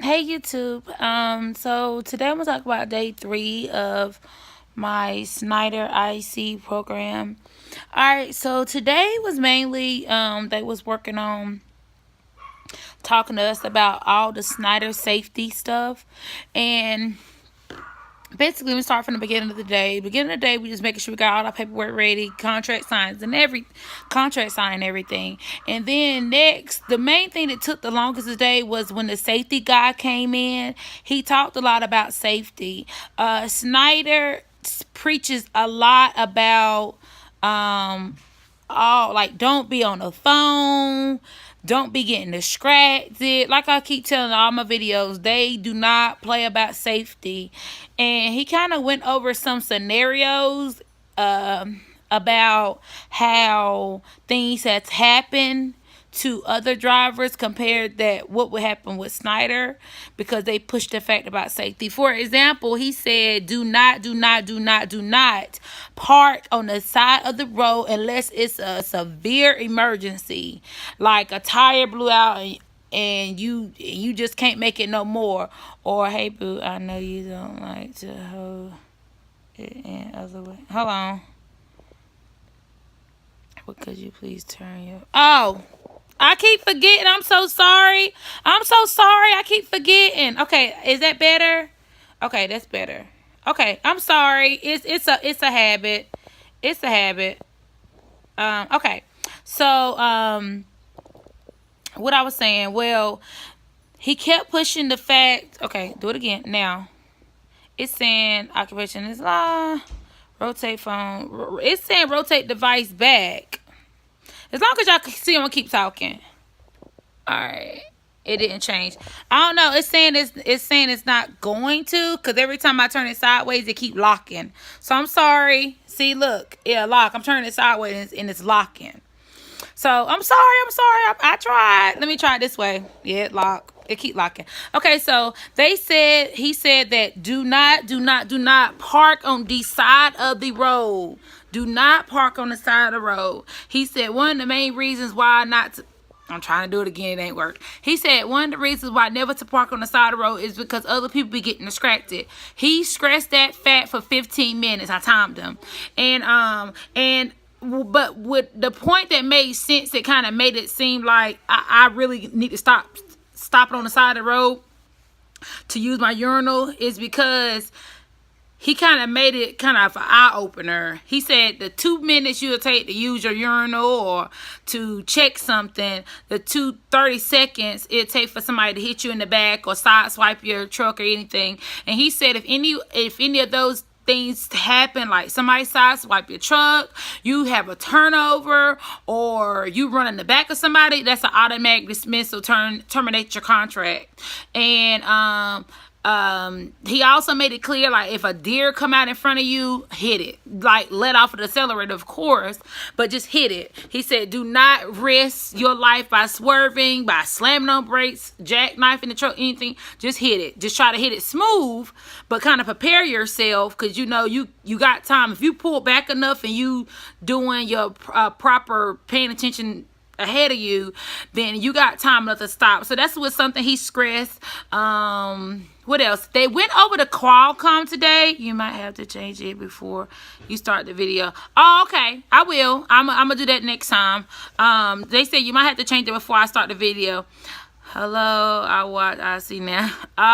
Hey YouTube. So today I'm gonna talk about day 3 of my Schneider IC program. Alright, so today was mainly they was working on talking to us about all the Schneider safety stuff. And basically we start from the beginning of the day. Beginning of the day, we just making sure we got all our paperwork ready, contract signs and everything. And then next, the main thing that took the longest today was when the safety guy came in. He talked a lot about safety. Schneider preaches a lot about all like don't be on the phone, don't be getting distracted. Like I keep telling all my videos, they do not play about safety. And he kind of went over some scenarios about how things that's happened to other drivers compared that what would happen with Schneider, because they pushed the fact about safety. For example, he said do not park on the side of the road unless it's a severe emergency, like a tire blew out and you just can't make it no more. Or hey boo, I know you don't like to hold it in other way. Hold on. What could you please turn your I keep forgetting. I'm so sorry. I keep forgetting. Okay, is that better? Okay, that's better. Okay, I'm sorry. It's a habit. It's a habit. Okay. So what I was saying, well, he kept pushing the fact. Okay, do it again. Now, it's saying occupation is law. Rotate phone. It's saying rotate device back. As long as y'all can see, I'm gonna keep talking. All right, it didn't change. I don't know. It's saying it's not going to, because every time I turn it sideways, it keep locking. So I'm sorry. See, look, yeah, lock. I'm turning it sideways and it's locking. So I'm sorry. I tried. Let me try it this way. Yeah, lock. It keep locking. Okay, so he said that do not park on the side of the road. Do not park on the side of the road. He said one of the main reasons why not to, I'm trying to do it again, it ain't work. He said one of the reasons why never to park on the side of the road is because other people be getting distracted. He stressed that fact for 15 minutes. I timed him. But with the point that made sense, it kind of made it seem like I really need to stop it on the side of the road to use my urinal, is because he kind of made it kind of an eye-opener. He said the 2 minutes you'll take to use your urinal or to check something, the 30 seconds it'll take for somebody to hit you in the back or sideswipe your truck or anything. And he said if any of those things happen, like somebody sideswipe your truck, you have a turnover, or you run in the back of somebody, that's an automatic dismissal, terminate your contract. And he also made it clear, like if a deer come out in front of you, hit it. Like let off of the accelerator, of course, but just hit it. He said do not risk your life by swerving, by slamming on brakes, jackknifing the truck, anything. Just hit it. Just try to hit it smooth, but kind of prepare yourself, because you know you got time. If you pull back enough and you doing your proper paying attention ahead of you, then you got time enough to stop. So that's what something he stressed. What else? They went over to Qualcomm today. You might have to change it before you start the video. Oh, okay. I will. I'm gonna do that next time. They said you might have to change it before I start the video. Hello, I see now.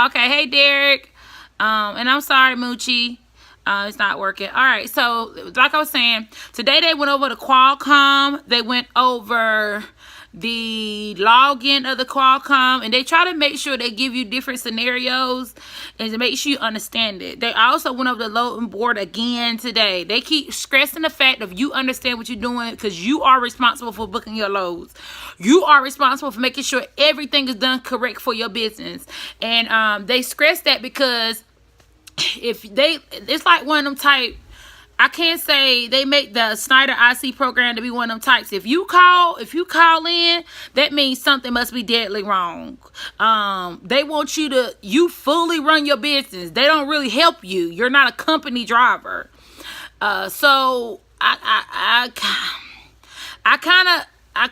Okay, hey Derek. And I'm sorry, Moochie. It's not working. All right, so like I was saying, today they went over to Qualcomm. They went over the login of the Qualcomm, and they try to make sure they give you different scenarios and to make sure you understand it. They also went over the loading board again today. They keep stressing the fact of you understand what you're doing, because you are responsible for booking your loads. You are responsible for making sure everything is done correct for your business. And they stress that because it's like one of them type, I can't say they make the Schneider IC program to be one of them types. If you call in, that means something must be deadly wrong. They want you fully run your business. They don't really help you. You're not a company driver. So I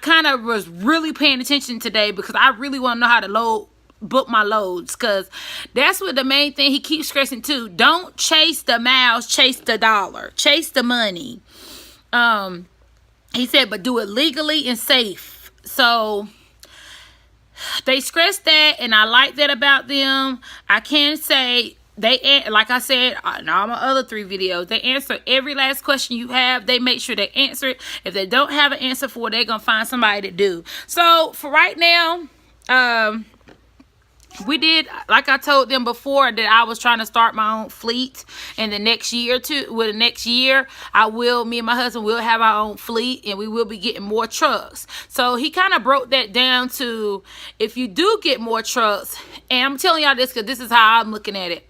kind of was really paying attention today, because I really want to know how to load book my loads, because that's what the main thing he keeps stressing too. Don't chase the miles, chase the dollar, chase the money. He said, but do it legally and safe. So they stress that, and I like that about them. I can say they, like I said in all my other 3 videos, they answer every last question you have. They make sure they answer it. If they don't have an answer for it, they're gonna find somebody to do. So for right now, we did, like I told them before, that I was trying to start my own fleet. And the next year the next year, me and my husband will have our own fleet, and we will be getting more trucks. So he kind of broke that down to, if you do get more trucks, and I'm telling y'all this because this is how I'm looking at it.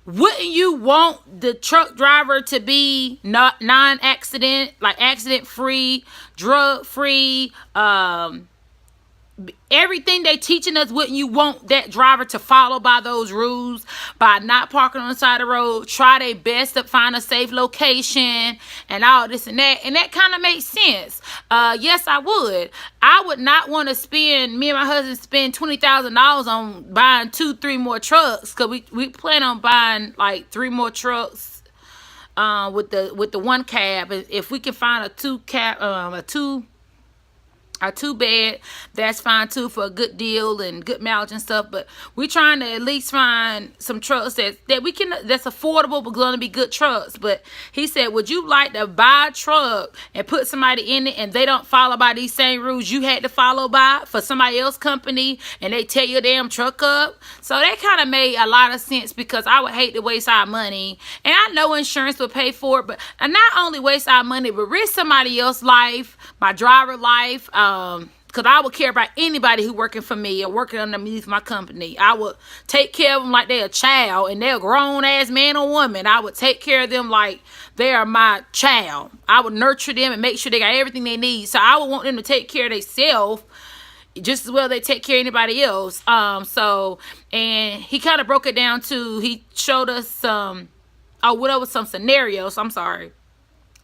Wouldn't you want the truck driver to be not non-accident, like accident-free, drug-free, everything they teaching us? Wouldn't you want that driver to follow by those rules, by not parking on the side of the road, try their best to find a safe location, and all this and that? And that kind of makes sense. Yes, I would not want to spend, me and my husband spend $20,000 on buying 2-3 more trucks, because we plan on buying like 3 more trucks with the 1 cab. If we can find a 2-bed, that's fine too, for a good deal and good mileage and stuff. But we're trying to at least find some trucks that's affordable but gonna be good trucks. But he said, would you like to buy a truck and put somebody in it, and they don't follow by these same rules you had to follow by for somebody else's company, and they tear your damn truck up? So that kind of made a lot of sense, because I would hate to waste our money, and I know insurance would pay for it, but not only waste our money, but risk somebody else's life, my driver life, because I would care about anybody who working for me or working underneath my company. I would take care of them like they're a child, and they're a grown-ass man or woman. I would take care of them like they are my child. I would nurture them and make sure they got everything they need. So I would want them to take care of themselves just as well they take care of anybody else. And he kind of broke it down to, he showed us some scenarios,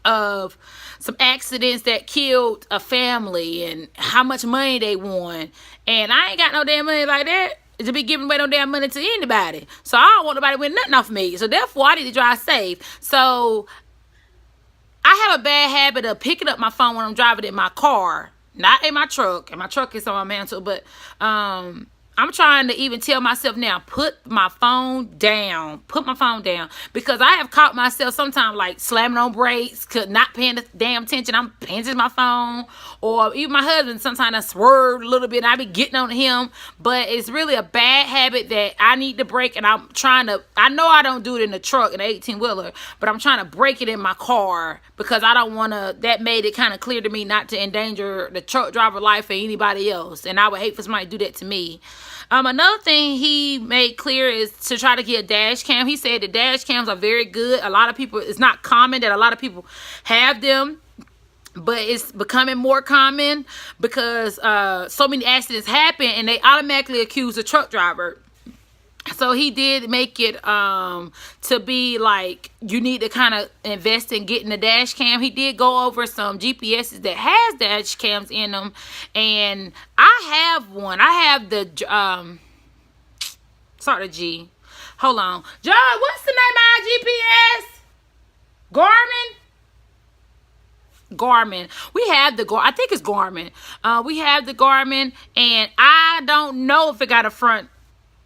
of some accidents that killed a family and how much money they won. And I ain't got no damn money like that to be giving away no damn money to anybody. So I don't want nobody winning nothing off me. So therefore, I need to drive safe. So I have a bad habit of picking up my phone when I'm driving in my car, not in my truck. And my truck is on my mantle, but I'm trying to even tell myself now, put my phone down, because I have caught myself sometimes like slamming on brakes, not paying the damn attention. I'm pinching my phone, or even my husband, sometimes I swerve a little bit and I be getting on him, but it's really a bad habit that I need to break. And I know I don't do it in the truck, in the 18-wheeler, but I'm trying to break it in my car, because I don't want to, that made it kind of clear to me not to endanger the truck driver life or anybody else. And I would hate for somebody to do that to me. Another thing he made clear is to try to get a dash cam. He said the dash cams are very good. A lot of people, it's not common that a lot of people have them, but it's becoming more common because so many accidents happen and they automatically accuse the truck driver. So he did make it to be like, you need to kind of invest in getting a dash cam. He did go over some GPSs that has dash cams in them, and I have one. I have the start the G. Hold on, John. What's the name of our GPS? Garmin. We have the I think it's Garmin. We have the Garmin, and I don't know if it got a front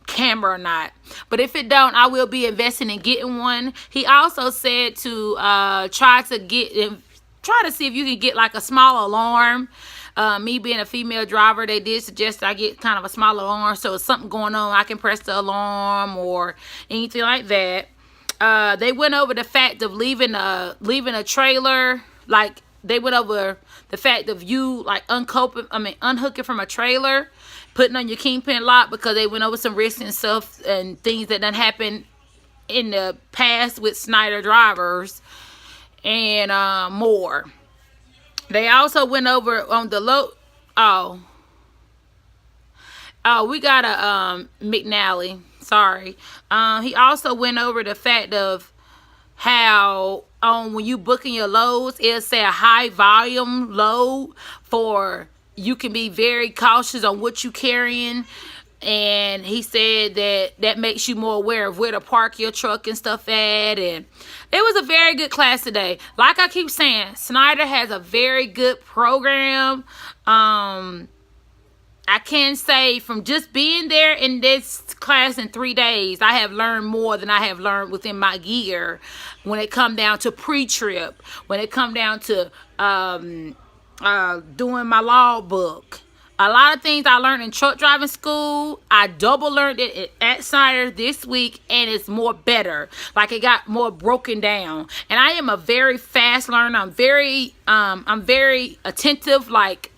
camera or not, but if it don't, I will be investing in getting one. He also said to try to see if you can get like a small alarm. Me being a female driver, they did suggest I get kind of a small alarm, so if something going on, I can press the alarm or anything like that. They went over the fact of leaving a trailer. Like, they went over the fact of you like unhooking from a trailer, putting on your kingpin lock, because they went over some risks and stuff and things that done happened in the past with Schneider drivers and more. They also went over on the we got a McNally. Sorry. He also went over the fact of how when you booking your loads, it'll say a high volume load, for you can be very cautious on what you carrying. And he said that makes you more aware of where to park your truck and stuff at. And it was a very good class today. Like I keep saying, Schneider has a very good program. I can say from just being there in this class in 3 days, I have learned more than I have learned within my year when it come down to pre-trip, when it come down to doing my law book. A lot of things I learned in truck driving school, I double learned it at Schneider this week, and it's more better. Like, it got more broken down. And I am a very fast learner. I'm very attentive. Like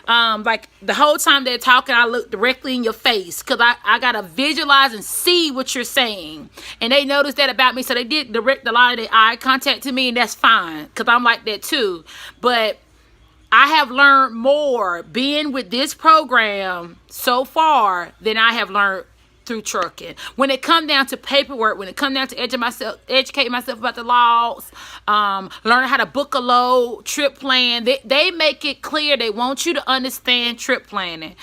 the whole time they're talking, I look directly in your face because I gotta visualize and see what you're saying. And they noticed that about me, so they did direct a lot of their eye contact to me, and that's fine because I'm like that too. But I have learned more being with this program so far than I have learned through trucking. When it come down to paperwork, when it come down to educate myself about the laws, learn how to book a load, trip plan, they make it clear. They want you to understand trip planning.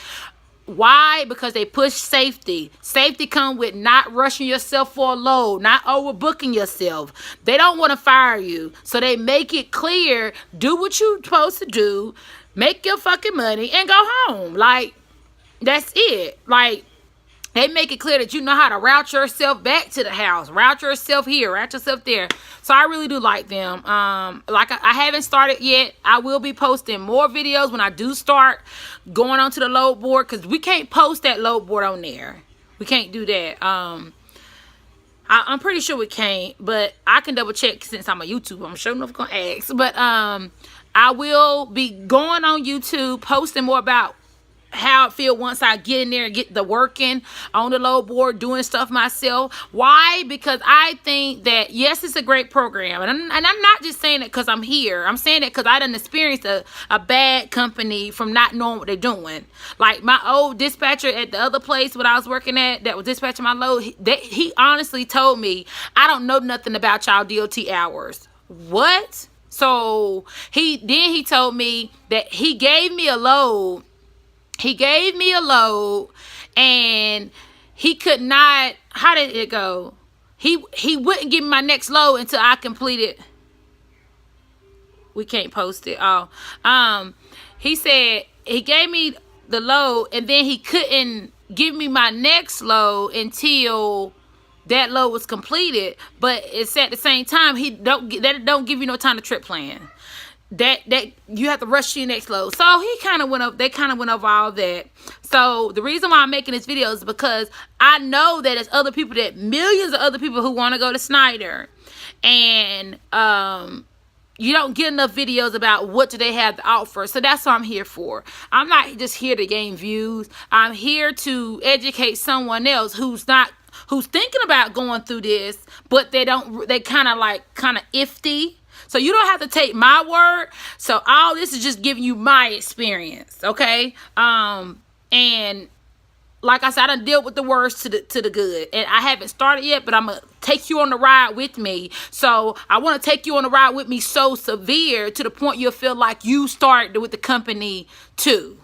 Why? Because they push safety. Safety come with not rushing yourself for a load, not overbooking yourself. They don't want to fire you. So they make it clear, do what you're supposed to do, make your fucking money, and go home. Like, that's it. Like, they make it clear that you know how to route yourself back to the house. Route yourself here, route yourself there. So I really do like them. Like I haven't started yet. I will be posting more videos when I do start going onto the load board, because we can't post that load board on there. We can't do that. I'm pretty sure we can't, but I can double check since I'm a YouTuber. I'm sure enough gonna ask. But I will be going on YouTube, posting more about how it feel once I get in there and get the working on the load board, doing stuff myself. Why? Because I think that, yes, it's a great program. And I'm not just saying it because I'm here. I'm saying it because I done experienced a bad company from not knowing what they're doing. Like my old dispatcher at the other place when I was working at that was dispatching my load, he honestly told me, I don't know nothing about y'all DOT hours. What? So he told me that he gave me a load. He gave me a load, and he could not, how did it go? He wouldn't give me my next load until I completed. We can't post it. He said he gave me the load, and then he couldn't give me my next load until that load was completed. But it's at the same time, don't give you no time to trip plan. That you have to rush to your next load. So they kind of went over all that. So the reason why I'm making this video is because I know that there's millions of other people who want to go to Schneider, and you don't get enough videos about what do they have to offer. So that's what I'm here for. I'm not just here to gain views. I'm here to educate someone else who's thinking about going through this, but they kind of iffy. So you don't have to take my word. So all this is just giving you my experience, okay? And like I said, I done dealt with the worst to the good. And I haven't started yet, but I'm going to take you on the ride with me. So I want to take you on the ride with me so severe to the point you'll feel like you started with the company too.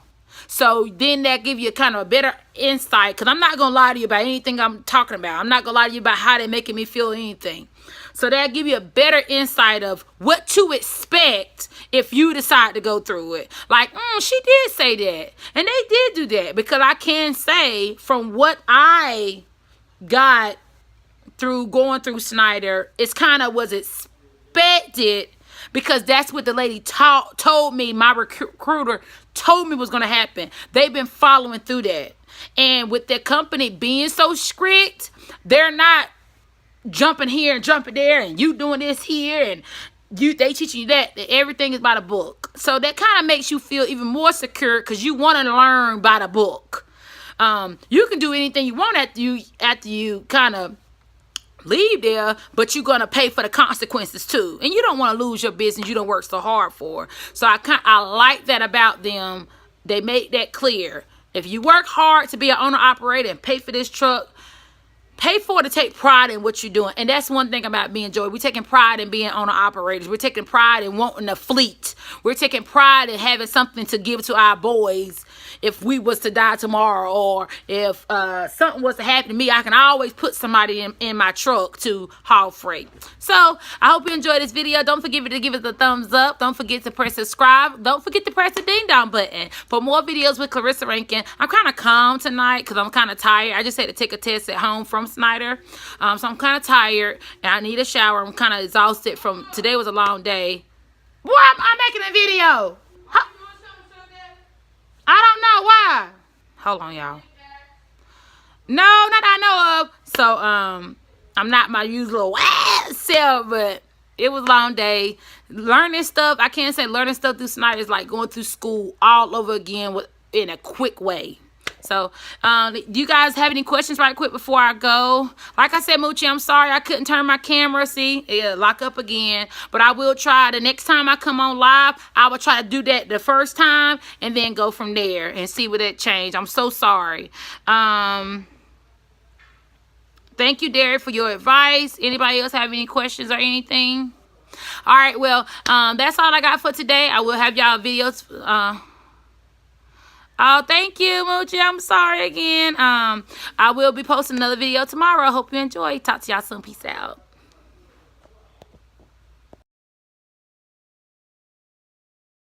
So then that give you kind of a better insight, because I'm not going to lie to you about anything I'm talking about. I'm not going to lie to you about how they're making me feel anything. So that'll give you a better insight of what to expect if you decide to go through it. Like, she did say that. And they did do that, because I can say from what I got through going through Schneider, it's kind of was expected, because that's what the lady told me, my recruiter told me was going to happen. They've been following through that. And with their company being so strict, they're not jumping here and jumping there, and you doing this here, and they teaching you that everything is by the book. So that kind of makes you feel even more secure, because you want to learn by the book. You can do anything you want after you kind of leave there, but you're gonna pay for the consequences too, and you don't want to lose your business you don't work so hard for. So I like that about them. They make that clear. If you work hard to be an owner operator and pay for this truck, pay for it to take pride in what you're doing. And that's one thing about being Joy. We're taking pride in being owner operators. We're taking pride in wanting a fleet. We're taking pride in having something to give to our boys if we was to die tomorrow, or if something was to happen to me, I can always put somebody in my truck to haul freight. So I hope you enjoyed this video. Don't forget to give it a thumbs up. Don't forget to press subscribe. Don't forget to press the ding dong button for more videos with Clarissa Rankin. I'm kind of calm tonight because I'm kind of tired. I just had to take a test at home from Schneider, so I'm kind of tired and I need a shower. I'm kind of exhausted from today. Was a long day. Boy, I'm making a video. I don't know why. Hold on, y'all. No, not that I know of. So, I'm not my usual self, but it was a long day. Learning stuff, I can't say learning stuff through Schneider is like going through school all over again in a quick way. So, do you guys have any questions right quick before I go? Like I said, Moochie, I'm sorry I couldn't turn my camera. See, it'll lock up again. But I will try. The next time I come on live, I will try to do that the first time and then go from there and see what it changed. I'm so sorry. Thank you, Derek, for your advice. Anybody else have any questions or anything? All right, well, that's all I got for today. I will have y'all videos. Oh, thank you, Moochie. I'm sorry again. I will be posting another video tomorrow. I hope you enjoy. Talk to y'all soon. Peace out.